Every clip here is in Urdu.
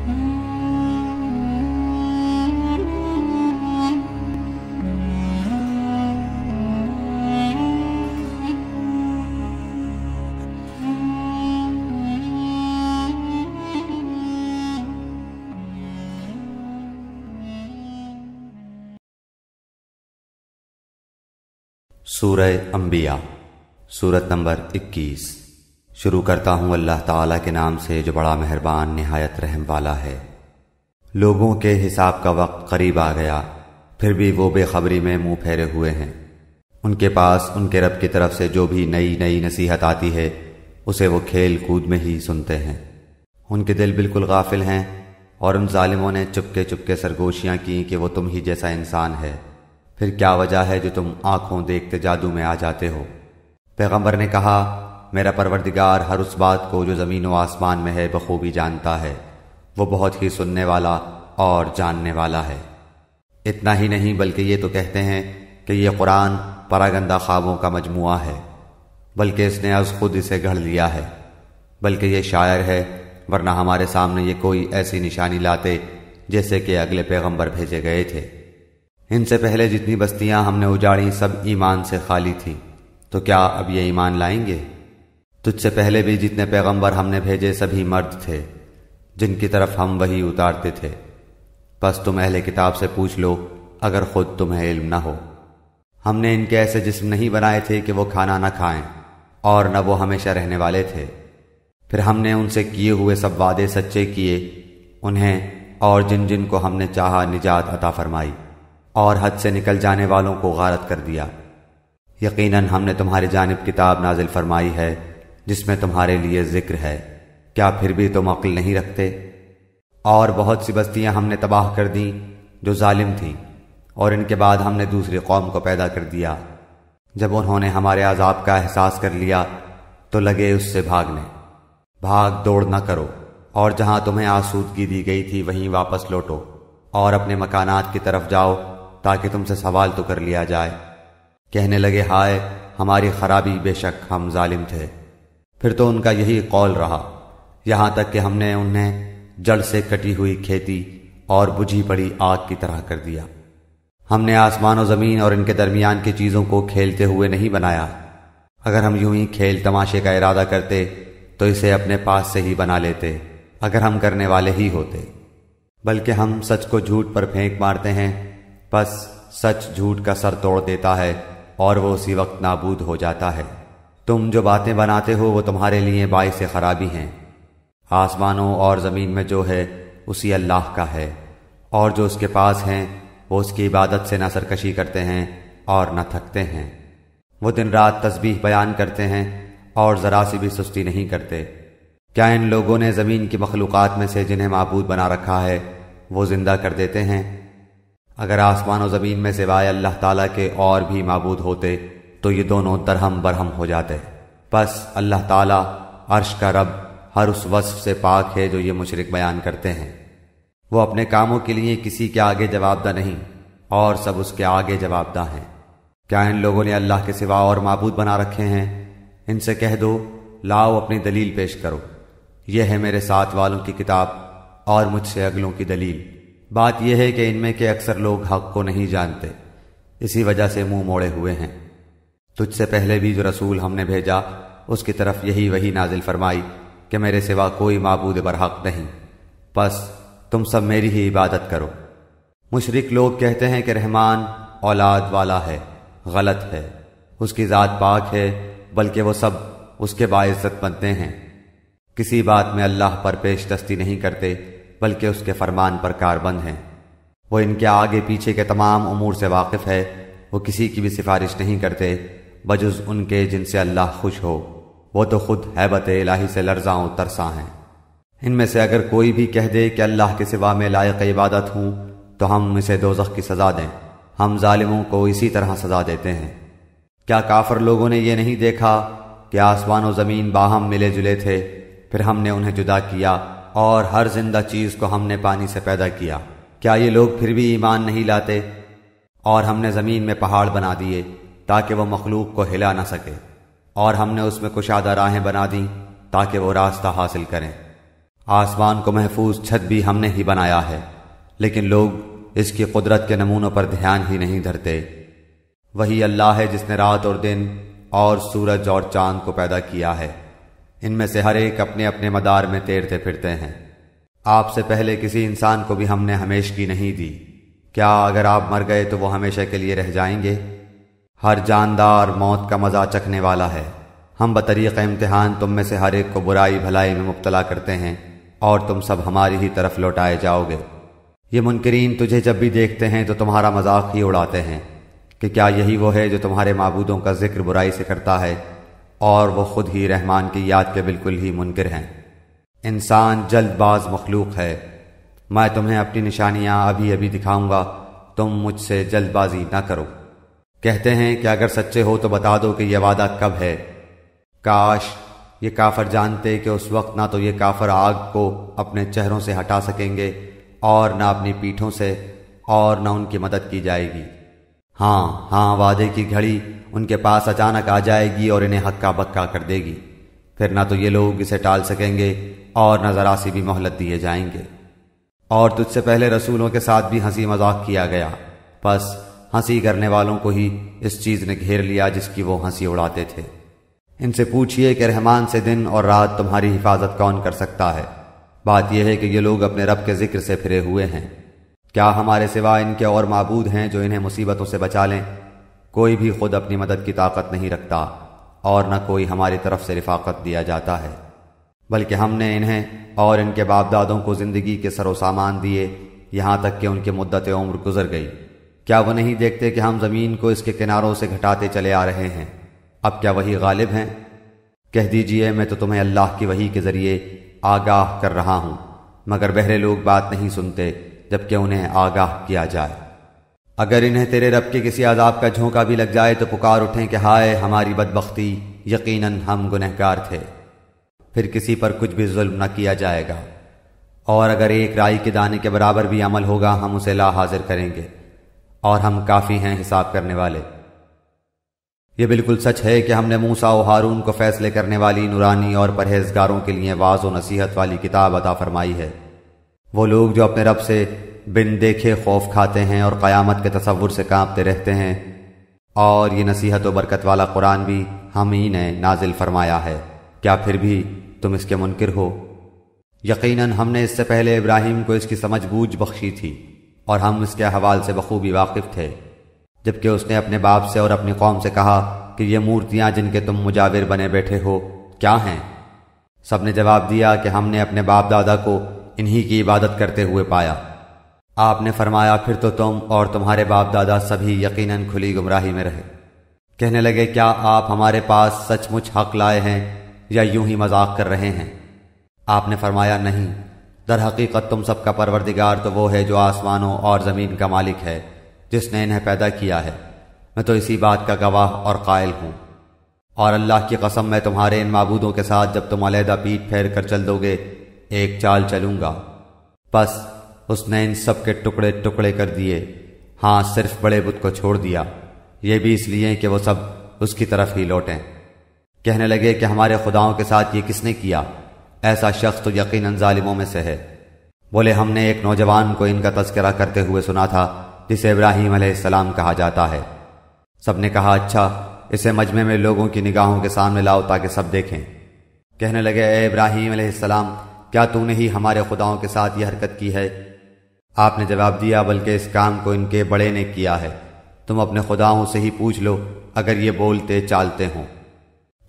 سورہ انبیاء سورت نمبر 21۔ شروع کرتا ہوں اللہ تعالیٰ کے نام سے جو بڑا مہربان نہایت رحم والا ہے۔ لوگوں کے حساب کا وقت قریب آ گیا، پھر بھی وہ بے خبری میں منہ پھیرے ہوئے ہیں۔ ان کے پاس ان کے رب کی طرف سے جو بھی نئی نئی نصیحت آتی ہے اسے وہ کھیل کود میں ہی سنتے ہیں۔ ان کے دل بالکل غافل ہیں، اور ان ظالموں نے چپکے چپکے سرگوشیاں کی کہ وہ تم ہی جیسا انسان ہے، پھر کیا وجہ ہے جو تم آنکھوں دیکھتے جادو میں آ جاتے ہو؟ پیغمبر نے کہا، میرا پروردگار ہر اس بات کو جو زمین و آسمان میں ہے بخوبی جانتا ہے، وہ بہت ہی سننے والا اور جاننے والا ہے۔ اتنا ہی نہیں بلکہ یہ تو کہتے ہیں کہ یہ قرآن پراگندہ خوابوں کا مجموعہ ہے، بلکہ اس نے از خود اسے گھڑ لیا ہے، بلکہ یہ شاعر ہے، ورنہ ہمارے سامنے یہ کوئی ایسی نشانی لاتے جیسے کہ اگلے پیغمبر بھیجے گئے تھے۔ ان سے پہلے جتنی بستیاں ہم نے اجاڑی سب ایمان سے خالی تھی، تو کیا اب یہ ایمان لائیں گے؟ تجھ سے پہلے بھی جتنے پیغمبر ہم نے بھیجے سبھی مرد تھے جن کی طرف ہم وحی اتارتے تھے، بس تم اہل کتاب سے پوچھ لو اگر خود تمہیں علم نہ ہو۔ ہم نے ان کے ایسے جسم نہیں بنائے تھے کہ وہ کھانا نہ کھائیں، اور نہ وہ ہمیشہ رہنے والے تھے۔ پھر ہم نے ان سے کیے ہوئے سب وعدے سچے کیے، انہیں اور جن جن کو ہم نے چاہا نجات عطا فرمائی، اور حد سے نکل جانے والوں کو غارت کر دیا۔ یقیناً ہم نے تمہاری جانب کتاب نازل فرمائی ہے جس میں تمہارے لیے ذکر ہے، کیا پھر بھی تم عقل نہیں رکھتے؟ اور بہت سی بستیاں ہم نے تباہ کر دیں جو ظالم تھیں، اور ان کے بعد ہم نے دوسری قوم کو پیدا کر دیا۔ جب انہوں نے ہمارے عذاب کا احساس کر لیا تو لگے اس سے بھاگنے۔ بھاگ دوڑ نہ کرو، اور جہاں تمہیں آسودگی دی گئی تھی وہیں واپس لوٹو، اور اپنے مکانات کی طرف جاؤ تاکہ تم سے سوال تو کر لیا جائے۔ کہنے لگے، ہائے ہماری خرابی، بے شک ہم ظالم تھے۔ پھر تو ان کا یہی قول رہا، یہاں تک کہ ہم نے انہیں جڑ سے کٹی ہوئی کھیتی اور بجھی پڑی آگ کی طرح کر دیا۔ ہم نے آسمان و زمین اور ان کے درمیان کی چیزوں کو کھیلتے ہوئے نہیں بنایا۔ اگر ہم یوں ہی کھیل تماشے کا ارادہ کرتے تو اسے اپنے پاس سے ہی بنا لیتے، اگر ہم کرنے والے ہی ہوتے۔ بلکہ ہم سچ کو جھوٹ پر پھینک مارتے ہیں، بس سچ جھوٹ کا سر توڑ دیتا ہے اور وہ اسی وقت نابود ہو جاتا ہے۔ تم جو باتیں بناتے ہو وہ تمہارے لیے باعث خرابی ہیں۔ آسمانوں اور زمین میں جو ہے اسی اللہ کا ہے، اور جو اس کے پاس ہیں وہ اس کی عبادت سے نہ سرکشی کرتے ہیں اور نہ تھکتے ہیں۔ وہ دن رات تسبیح بیان کرتے ہیں اور ذرا سی بھی سستی نہیں کرتے۔ کیا ان لوگوں نے زمین کی مخلوقات میں سے جنہیں معبود بنا رکھا ہے وہ زندہ کر دیتے ہیں؟ اگر آسمان و زمین میں سوائے اللہ تعالیٰ کے اور بھی معبود ہوتے تو یہ دونوں درہم برہم ہو جاتے۔ بس اللہ تعالیٰ عرش کا رب ہر اس وصف سے پاک ہے جو یہ مشرک بیان کرتے ہیں۔ وہ اپنے کاموں کے لیے کسی کے آگے جواب دہ نہیں، اور سب اس کے آگے جواب دہ ہیں۔ کیا ان لوگوں نے اللہ کے سوا اور معبود بنا رکھے ہیں؟ ان سے کہہ دو، لاؤ اپنی دلیل پیش کرو، یہ ہے میرے ساتھ والوں کی کتاب اور مجھ سے اگلوں کی دلیل۔ بات یہ ہے کہ ان میں کے اکثر لوگ حق کو نہیں جانتے، اسی وجہ سے منہ موڑے ہوئے ہیں۔ تجھ سے پہلے بھی جو رسول ہم نے بھیجا اس کی طرف یہی وحی نازل فرمائی کہ میرے سوا کوئی معبود برحق نہیں، بس تم سب میری ہی عبادت کرو۔ مشرک لوگ کہتے ہیں کہ رحمان اولاد والا ہے، غلط ہے، اس کی ذات پاک ہے، بلکہ وہ سب اس کے باعزت بنتے ہیں۔ کسی بات میں اللہ پر پیش دستی نہیں کرتے بلکہ اس کے فرمان پر کاربند ہیں۔ وہ ان کے آگے پیچھے کے تمام امور سے واقف ہے، وہ کسی کی بھی سفارش نہیں کرتے بجز ان کے جن سے اللہ خوش ہو، وہ تو خود ہیبت الہی سے لرزاں و ترساں ہیں۔ ان میں سے اگر کوئی بھی کہہ دے کہ اللہ کے سوا میں لائق عبادت ہوں تو ہم اسے دوزخ کی سزا دیں، ہم ظالموں کو اسی طرح سزا دیتے ہیں۔ کیا کافر لوگوں نے یہ نہیں دیکھا کہ آسمان و زمین باہم ملے جلے تھے، پھر ہم نے انہیں جدا کیا اور ہر زندہ چیز کو ہم نے پانی سے پیدا کیا؟ کیا یہ لوگ پھر بھی ایمان نہیں لاتے؟ اور ہم نے زمین میں پہاڑ بنا دیے تاکہ وہ مخلوق کو ہلا نہ سکے، اور ہم نے اس میں کشادہ راہیں بنا دیں تاکہ وہ راستہ حاصل کریں۔ آسمان کو محفوظ چھت بھی ہم نے ہی بنایا ہے، لیکن لوگ اس کی قدرت کے نمونوں پر دھیان ہی نہیں دھرتے۔ وہی اللہ ہے جس نے رات اور دن اور سورج اور چاند کو پیدا کیا ہے، ان میں سے ہر ایک اپنے اپنے مدار میں تیرتے پھرتے ہیں۔ آپ سے پہلے کسی انسان کو بھی ہم نے ہمیشگی نہیں دی، کیا اگر آپ مر گئے تو وہ ہمیشہ کے لیے رہ جائیں گے؟ ہر جاندار موت کا مزہ چکھنے والا ہے۔ ہم بطریق امتحان تم میں سے ہر ایک کو برائی بھلائی میں مبتلا کرتے ہیں، اور تم سب ہماری ہی طرف لوٹائے جاؤ گے۔ یہ منکرین تجھے جب بھی دیکھتے ہیں تو تمہارا مذاق ہی اڑاتے ہیں کہ کیا یہی وہ ہے جو تمہارے معبودوں کا ذکر برائی سے کرتا ہے، اور وہ خود ہی رحمان کی یاد کے بالکل ہی منکر ہیں۔ انسان جلد باز مخلوق ہے، میں تمہیں اپنی نشانیاں ابھی ابھی دکھاؤں گا، تم مجھ سے جلد بازی نہ کرو۔ کہتے ہیں کہ اگر سچے ہو تو بتا دو کہ یہ وعدہ کب ہے۔ کاش یہ کافر جانتے کہ اس وقت نہ تو یہ کافر آگ کو اپنے چہروں سے ہٹا سکیں گے اور نہ اپنی پیٹھوں سے، اور نہ ان کی مدد کی جائے گی۔ ہاں وعدے کی گھڑی ان کے پاس اچانک آ جائے گی اور انہیں ہکا بکا کر دے گی، پھر نہ تو یہ لوگ اسے ٹال سکیں گے اور نہ ذرا سی بھی مہلت دیے جائیں گے۔ اور تجھ سے پہلے رسولوں کے ساتھ بھی ہنسی مذاق کیا گیا، پس ہنسی کرنے والوں کو ہی اس چیز نے گھیر لیا جس کی وہ ہنسی اڑاتے تھے۔ ان سے پوچھئے کہ رحمان سے دن اور رات تمہاری حفاظت کون کر سکتا ہے؟ بات یہ ہے کہ یہ لوگ اپنے رب کے ذکر سے پھرے ہوئے ہیں۔ کیا ہمارے سوا ان کے اور معبود ہیں جو انہیں مصیبتوں سے بچا لیں؟ کوئی بھی خود اپنی مدد کی طاقت نہیں رکھتا، اور نہ کوئی ہماری طرف سے رفاقت دیا جاتا ہے، بلکہ ہم نے انہیں اور ان کے باپ دادوں کو زندگی کے سر و سامان دیے یہاں تک کہ ان کی مدت عمر گزر گئی۔ کیا وہ نہیں دیکھتے کہ ہم زمین کو اس کے کناروں سے گھٹاتے چلے آ رہے ہیں؟ اب کیا وہی غالب ہیں؟ کہہ دیجئے میں تو تمہیں اللہ کی وحی کے ذریعے آگاہ کر رہا ہوں، مگر بہرے لوگ بات نہیں سنتے جبکہ انہیں آگاہ کیا جائے۔ اگر انہیں تیرے رب کے کسی عذاب کا جھونکا بھی لگ جائے تو پکار اٹھیں کہ ہائے ہماری بدبختی، یقیناً ہم گنہگار تھے۔ پھر کسی پر کچھ بھی ظلم نہ کیا جائے گا، اور اگر ایک رائی کے دانے کے برابر بھی عمل ہوگا ہم اسے لا حاضر کریں گے، اور ہم کافی ہیں حساب کرنے والے۔ یہ بالکل سچ ہے کہ ہم نے موسیٰ و ہارون کو فیصلے کرنے والی نورانی اور پرہیزگاروں کے لیے واعظ و نصیحت والی کتاب عطا فرمائی ہے۔ وہ لوگ جو اپنے رب سے بن دیکھے خوف کھاتے ہیں اور قیامت کے تصور سے کانپتے رہتے ہیں، اور یہ نصیحت و برکت والا قرآن بھی ہم ہی نے نازل فرمایا ہے، کیا پھر بھی تم اس کے منکر ہو؟ یقیناً ہم نے اس سے پہلے ابراہیم کو اس کی سمجھ بوجھ بخشی تھی، اور ہم اس کے احوال سے بخوبی واقف تھے، جبکہ اس نے اپنے باپ سے اور اپنی قوم سے کہا کہ یہ مورتیاں جن کے تم مجاور بنے بیٹھے ہو کیا ہیں؟ سب نے جواب دیا کہ ہم نے اپنے باپ دادا کو انہی کی عبادت کرتے ہوئے پایا۔ آپ نے فرمایا پھر تو تم اور تمہارے باپ دادا سبھی یقیناً کھلی گمراہی میں رہے۔ کہنے لگے کیا آپ ہمارے پاس سچ مچ حق لائے ہیں یا یوں ہی مذاق کر رہے ہیں؟ آپ نے فرمایا نہیں، در حقیقت تم سب کا پروردگار تو وہ ہے جو آسمانوں اور زمین کا مالک ہے، جس نے انہیں پیدا کیا ہے، میں تو اسی بات کا گواہ اور قائل ہوں۔ اور اللہ کی قسم میں تمہارے ان معبودوں کے ساتھ جب تم علیحدہ پیٹ پھیر کر چل دو گے ایک چال چلوں گا۔ پس اس نے ان سب کے ٹکڑے ٹکڑے کر دیے، ہاں صرف بڑے بت کو چھوڑ دیا، یہ بھی اس لیے کہ وہ سب اس کی طرف ہی لوٹیں۔ کہنے لگے کہ ہمارے خداؤں کے ساتھ یہ کس نے کیا؟ ایسا شخص تو یقیناً ظالموں میں سے ہے۔ بولے ہم نے ایک نوجوان کو ان کا تذکرہ کرتے ہوئے سنا تھا جسے ابراہیم علیہ السلام کہا جاتا ہے۔ سب نے کہا اچھا اسے مجمع میں لوگوں کی نگاہوں کے سامنے لاؤ تاکہ سب دیکھیں۔ کہنے لگے اے ابراہیم علیہ السلام کیا تو نے ہی ہمارے خداؤں کے ساتھ یہ حرکت کی ہے؟ آپ نے جواب دیا بلکہ اس کام کو ان کے بڑے نے کیا ہے، تم اپنے خداؤں سے ہی پوچھ لو اگر یہ بولتے چالتے ہوں۔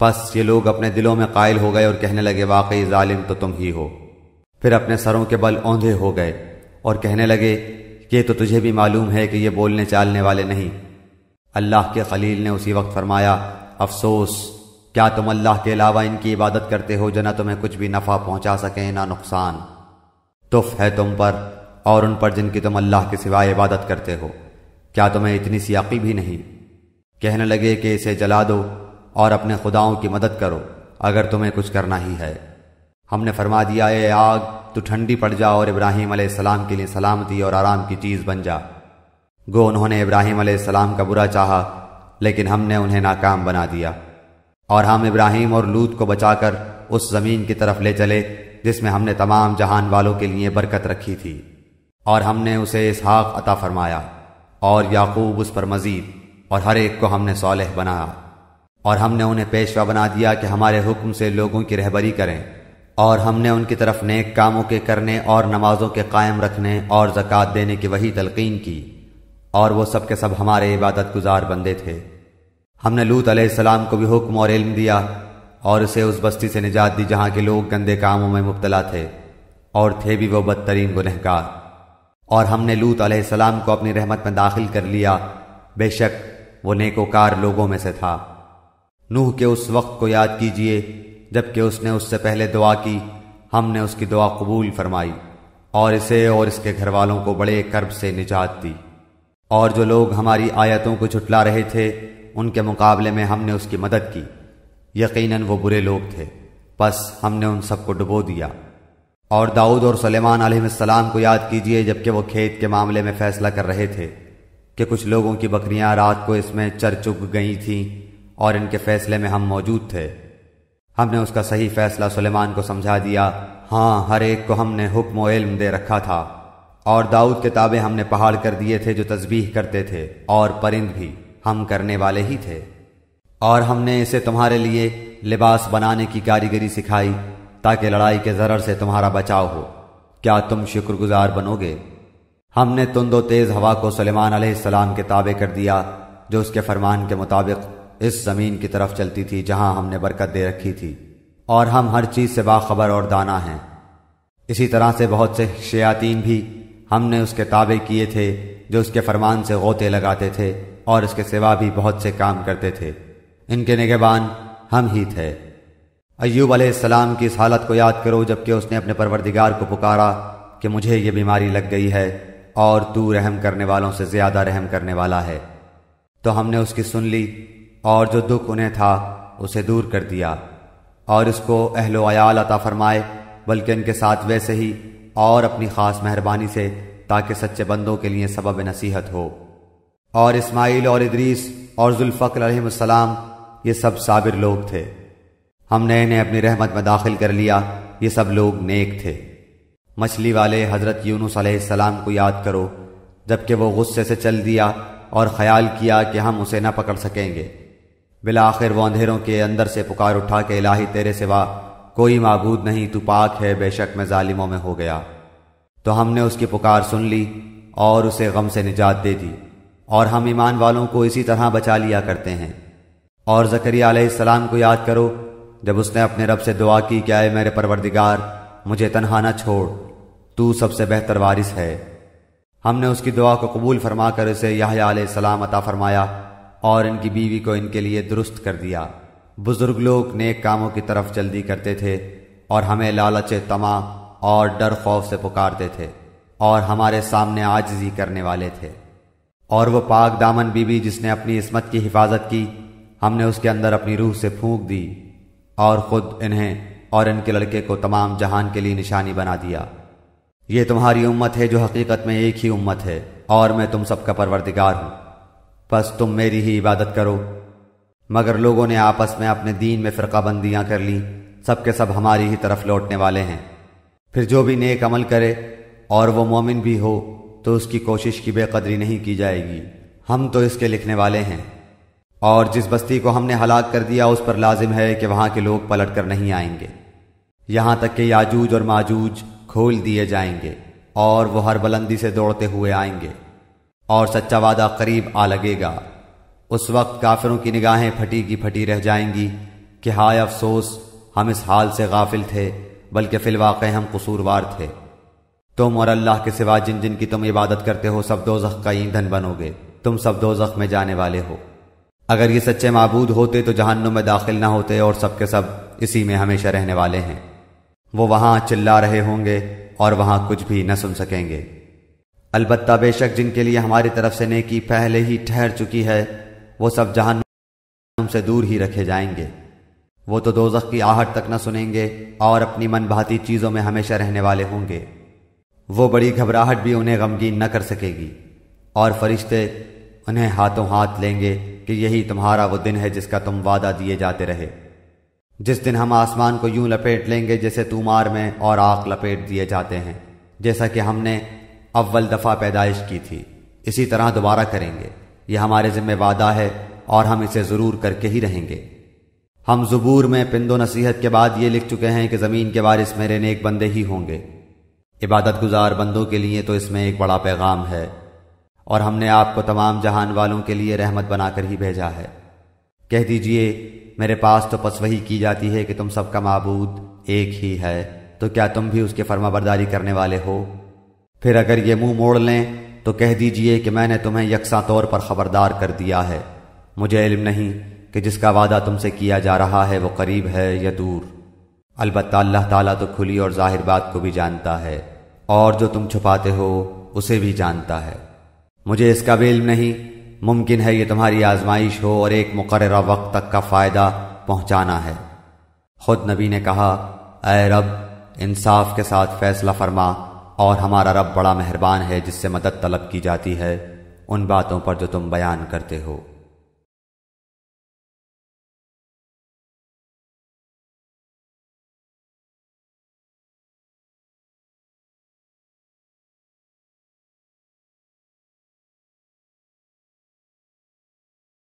پس یہ لوگ اپنے دلوں میں قائل ہو گئے اور کہنے لگے واقعی ظالم تو تم ہی ہو۔ پھر اپنے سروں کے بل اوندھے ہو گئے اور کہنے لگے یہ تو تجھے بھی معلوم ہے کہ یہ بولنے چالنے والے نہیں۔ اللہ کے خلیل نے اسی وقت فرمایا افسوس، کیا تم اللہ کے علاوہ ان کی عبادت کرتے ہو جو نہ تمہیں کچھ بھی نفع پہنچا سکیں نہ نقصان؟ تف ہے تم پر اور ان پر جن کی تم اللہ کے سوائے عبادت کرتے ہو، کیا تمہیں اتنی سی عقل بھی نہیں؟ کہنے لگے کہ اسے جلا دو اور اپنے خداؤں کی مدد کرو اگر تمہیں کچھ کرنا ہی ہے۔ ہم نے فرما دیا اے آگ تو ٹھنڈی پڑ جا اور ابراہیم علیہ السلام کے لیے سلامتی اور آرام کی چیز بن جا۔ گو انہوں نے ابراہیم علیہ السلام کا برا چاہا لیکن ہم نے انہیں ناکام بنا دیا، اور ہم ابراہیم اور لوط کو بچا کر اس زمین کی طرف لے چلے جس میں ہم نے تمام جہان والوں کے لیے برکت رکھی تھی، اور ہم نے اسے اسحاق عطا فرمایا اور یعقوب اس پر مزید، اور ہر ایک کو ہم نے صالح بنایا، اور ہم نے انہیں پیشوا بنا دیا کہ ہمارے حکم سے لوگوں کی رہبری کریں، اور ہم نے ان کی طرف نیک کاموں کے کرنے اور نمازوں کے قائم رکھنے اور زکوٰۃ دینے کی وہی تلقین کی، اور وہ سب کے سب ہمارے عبادت گزار بندے تھے۔ ہم نے لوط علیہ السلام کو بھی حکم اور علم دیا اور اسے اس بستی سے نجات دی جہاں کے لوگ گندے کاموں میں مبتلا تھے اور تھے بھی وہ بدترین گنہگار، اور ہم نے لوط علیہ السلام کو اپنی رحمت میں داخل کر لیا، بے شک وہ نیکوکار لوگوں میں سے تھا۔ نوح کے اس وقت کو یاد کیجئے جبکہ اس نے اس سے پہلے دعا کی، ہم نے اس کی دعا قبول فرمائی اور اسے اور اس کے گھر والوں کو بڑے کرب سے نجات دی، اور جو لوگ ہماری آیتوں کو جھٹلا رہے تھے ان کے مقابلے میں ہم نے اس کی مدد کی، یقیناً وہ برے لوگ تھے، پس ہم نے ان سب کو ڈبو دیا۔ اور داؤد اور سلیمان علیہ السلام کو یاد کیجئے جبکہ وہ کھیت کے معاملے میں فیصلہ کر رہے تھے کہ کچھ لوگوں کی بکریاں رات کو اس میں چر چگ گئی تھیں اور ان کے فیصلے میں ہم موجود تھے۔ ہم نے اس کا صحیح فیصلہ سلیمان کو سمجھا دیا، ہاں ہر ایک کو ہم نے حکم و علم دے رکھا تھا، اور داؤد کے تابع ہم نے پہاڑ کر دیے تھے جو تسبیح کرتے تھے، اور پرند بھی ہم کرنے والے ہی تھے، اور ہم نے اسے تمہارے لیے لباس بنانے کی کاریگری سکھائی تاکہ لڑائی کے ضرر سے تمہارا بچاؤ ہو، کیا تم شکر گزار بنو گے؟ ہم نے تند و تیز ہوا کو سلیمان علیہ السلام کے تابع کر دیا جو اس کے فرمان کے مطابق اس زمین کی طرف چلتی تھی جہاں ہم نے برکت دے رکھی تھی، اور ہم ہر چیز سے باخبر اور دانا ہیں۔ اسی طرح سے بہت سے شیاطین بھی ہم نے اس کے تابع کیے تھے جو اس کے فرمان سے غوطے لگاتے تھے اور اس کے سوا بھی بہت سے کام کرتے تھے، ان کے نگہبان ہم ہی تھے۔ ایوب علیہ السلام کی اس حالت کو یاد کرو جبکہ اس نے اپنے پروردگار کو پکارا کہ مجھے یہ بیماری لگ گئی ہے اور تو رحم کرنے والوں سے زیادہ رحم کرنے والا ہے، تو ہم نے اس کی سن لی اور جو دکھ انہیں تھا اسے دور کر دیا، اور اس کو اہل و عیال عطا فرمائے بلکہ ان کے ساتھ ویسے ہی اور اپنی خاص مہربانی سے تاکہ سچے بندوں کے لیے سبب نصیحت ہو۔ اور اسماعیل اور ادریس اور ذوالفقر علیہ السلام یہ سب صابر لوگ تھے، ہم نے انہیں اپنی رحمت میں داخل کر لیا، یہ سب لوگ نیک تھے۔ مچھلی والے حضرت یونس علیہ السلام کو یاد کرو جبکہ وہ غصے سے چل دیا اور خیال کیا کہ ہم اسے نہ پکڑ سکیں گے، بالآخر وہ اندھیروں کے اندر سے پکار اٹھا کہ الہی تیرے سوا کوئی معبود نہیں، تو پاک ہے، بے شک میں ظالموں میں ہو گیا۔ تو ہم نے اس کی پکار سن لی اور اسے غم سے نجات دے دی، اور ہم ایمان والوں کو اسی طرح بچا لیا کرتے ہیں۔ اور زکریا علیہ السلام کو یاد کرو جب اس نے اپنے رب سے دعا کی کہ اے میرے پروردگار مجھے تنہا نہ چھوڑ، تو سب سے بہتر وارث ہے۔ ہم نے اس کی دعا کو قبول فرما کر اسے یحییٰ علیہ السلام عطا فرمایا اور ان کی بیوی کو ان کے لیے درست کر دیا۔ بزرگ لوگ نیک کاموں کی طرف جلدی کرتے تھے اور ہمیں لالچ طمع اور ڈر خوف سے پکارتے تھے، اور ہمارے سامنے عاجزی کرنے والے تھے۔ اور وہ پاک دامن بیوی جس نے اپنی عصمت کی حفاظت کی، ہم نے اس کے اندر اپنی روح سے پھونک دی اور خود انہیں اور ان کے لڑکے کو تمام جہان کے لیے نشانی بنا دیا۔ یہ تمہاری امت ہے جو حقیقت میں ایک ہی امت ہے، اور میں تم سب کا پروردگار ہوں، پس تم میری ہی عبادت کرو۔ مگر لوگوں نے آپس میں اپنے دین میں فرقہ بندیاں کر لی، سب کے سب ہماری ہی طرف لوٹنے والے ہیں۔ پھر جو بھی نیک عمل کرے اور وہ مومن بھی ہو تو اس کی کوشش کی بے قدری نہیں کی جائے گی، ہم تو اس کے لکھنے والے ہیں۔ اور جس بستی کو ہم نے ہلاک کر دیا اس پر لازم ہے کہ وہاں کے لوگ پلٹ کر نہیں آئیں گے، یہاں تک کہ یاجوج اور ماجوج کھول دیے جائیں گے، اور وہ ہر بلندی سے دوڑتے ہوئے آئیں گے، اور سچا وعدہ قریب آ لگے گا۔ اس وقت کافروں کی نگاہیں پھٹی کی پھٹی رہ جائیں گی کہ ہائے افسوس ہم اس حال سے غافل تھے، بلکہ فی الواقع ہم قصوروار تھے۔ تم اور اللہ کے سوا جن جن کی تم عبادت کرتے ہو سب دوزخ کا ایندھن بنو گے، تم سب دوزخ میں جانے والے ہو۔ اگر یہ سچے معبود ہوتے تو جہنم میں داخل نہ ہوتے، اور سب کے سب اسی میں ہمیشہ رہنے والے ہیں۔ وہ وہاں چلا رہے ہوں گے اور وہاں کچھ بھی نہ سن سکیں گے۔ البتہ بے شک جن کے لیے ہماری طرف سے نیکی پہلے ہی ٹھہر چکی ہے وہ سب جہنم سے دور ہی رکھے جائیں گے، وہ تو دوزخ کی آہٹ تک نہ سنیں گے اور اپنی من بھاتی چیزوں میں ہمیشہ رہنے والے ہوں گے۔ وہ بڑی گھبراہٹ بھی انہیں غمگین نہ کر سکے گی، اور فرشتے انہیں ہاتھوں ہاتھ لیں گے کہ یہی تمہارا وہ دن ہے جس کا تم وعدہ دیے جاتے رہے۔ جس دن ہم آسمان کو یوں لپیٹ لیں گے جیسے تومار میں اور آگ لپیٹ دیے جاتے ہیں، جیسا کہ ہم نے اول دفعہ پیدائش کی تھی، اسی طرح دوبارہ کریں گے۔ یہ ہمارے ذمہ وعدہ ہے اور ہم اسے ضرور کر کے ہی رہیں گے۔ ہم زبور میں پند و نصیحت کے بعد یہ لکھ چکے ہیں کہ زمین کے وارث میرے نیک بندے ہی ہوں گے۔ عبادت گزار بندوں کے لیے تو اس میں ایک بڑا پیغام ہے، اور ہم نے آپ کو تمام جہان والوں کے لیے رحمت بنا کر ہی بھیجا ہے۔ کہہ دیجئے میرے پاس تو پس وحی کی جاتی ہے کہ تم سب کا معبود ایک ہی ہے، تو کیا تم بھی اس کے فرما برداری کرنے والے ہو؟ پھر اگر یہ منہ موڑ لیں تو کہہ دیجئے کہ میں نے تمہیں یکساں طور پر خبردار کر دیا ہے، مجھے علم نہیں کہ جس کا وعدہ تم سے کیا جا رہا ہے وہ قریب ہے یا دور۔ البتہ اللہ تعالیٰ تو کھلی اور ظاہر بات کو بھی جانتا ہے، اور جو تم چھپاتے ہو اسے بھی جانتا ہے۔ مجھے اس کا بھی علم نہیں، ممکن ہے یہ تمہاری آزمائش ہو اور ایک مقررہ وقت تک کا فائدہ پہنچانا ہے۔ خود نبی نے کہا، اے رب انصاف کے ساتھ فیصلہ فرما، اور ہمارا رب بڑا مہربان ہے جس سے مدد طلب کی جاتی ہے ان باتوں پر جو تم بیان کرتے ہو۔